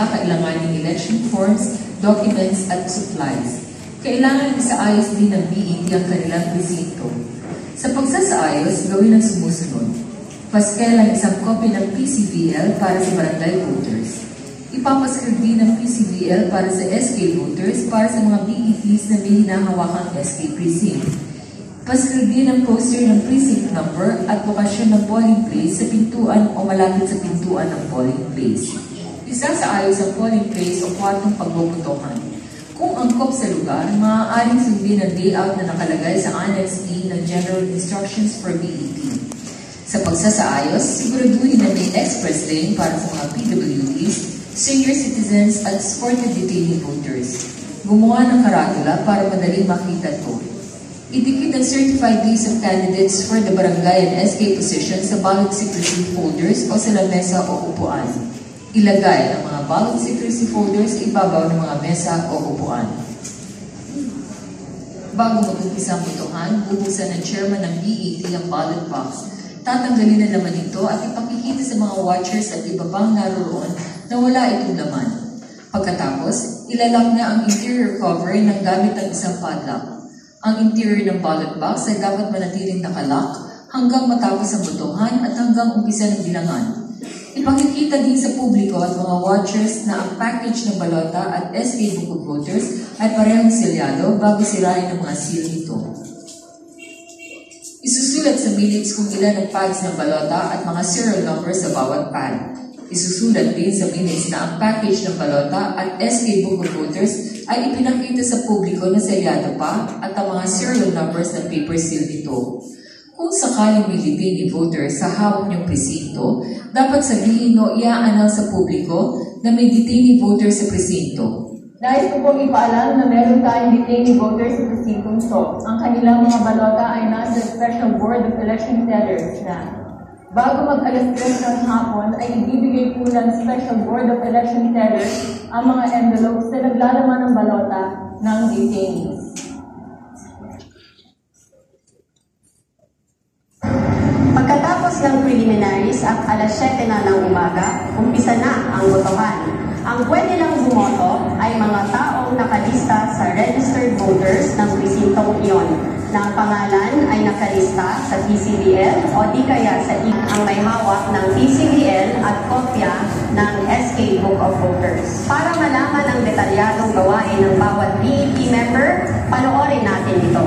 kakailanganing election forms, documents at supplies. Kailangan isaayos din ng BET ang kanilang presinto. Sa pagsasaayos, gawin ang sumusunod. Paskel ang isang kopya ng PCVL para sa barangay voters. Ipapascribe din ng PCVL para sa SK voters para sa mga BETs na may hinahawakang SK precinct. Pascribe din ang poster ng precinct number at lokasyon ng polling place sa pintuan o malapit sa pintuan ng polling place. Isasaayos ang polling place o kwartong pagbobotohan. Kung angkop sa lugar, maaaring sundin ang layout na nakalagay sa Annex E ng General Instructions for BET. Sa pagsasaayos, siguraduhin na may express lane para sa mga PWDs, senior citizens at supported detainee voters. Gumawa ng karatula para madaling makita ito. Idikit ang certified list of candidates for the barangay and SK positions sa ballot secrecy folders o sa lamesa o upuan. Ilagay ang mga ballot secrecy folders sa ibabaw ng mga mesa o upuan. Bago mag-umpisa ang botohan, bubuksan ng chairman ng BET ang ballot box. Tatanggalin na laman ito at ipakikita sa mga watchers at iba pang naroon na wala itong laman. Pagkatapos, ilalak na ang interior cover ng gamit ang isang padlock. Ang interior ng ballot box ay dapat manatiling nakalock hanggang matapos ang botohan at hanggang umpisa ng bilangan. Ipakikita din sa publiko at mga watchers na ang package ng balota at SK Book of Voters ay parehong selyado bago sirain ang mga seal nito. Isusulat sa minutes kung ilan ang pads ng balota at mga serial numbers sa bawat pad. Isusulat din sa minutes na ang package ng balota at SK Book of Voters ay ipinakita sa publiko na selyado pa at ang mga serial numbers ng paper seal nito. Kung sakaling may detainee voter sa hawak niyong presinto, dapat sabihin o i-aanal sa publiko na may detainee voter sa presinto. Nais ko pong ipaalam na meron tayong detainee voters sa presintong ito. Ang kanilang mga balota ay nasa Special Board of Election Tellers na bago mag-alas 3 ng hapon ay ibibigay po ng Special Board of Election Tellers ang mga envelopes na naglalaman ng balota ng detainees. Pagkatapos ng preliminaries at alas 7 na ng umaga, umpisa na ang botohan. Ang pwede lang bumoto ay mga taong nakalista sa registered voters ng presintong iyon na ang pangalan ay nakalista sa PCVL o di kaya sa ang may hawak ng PCVL at kopya ng SK Book of Voters. Para malaman ang detalyadong gawain ng bawat BET member, panoorin natin ito.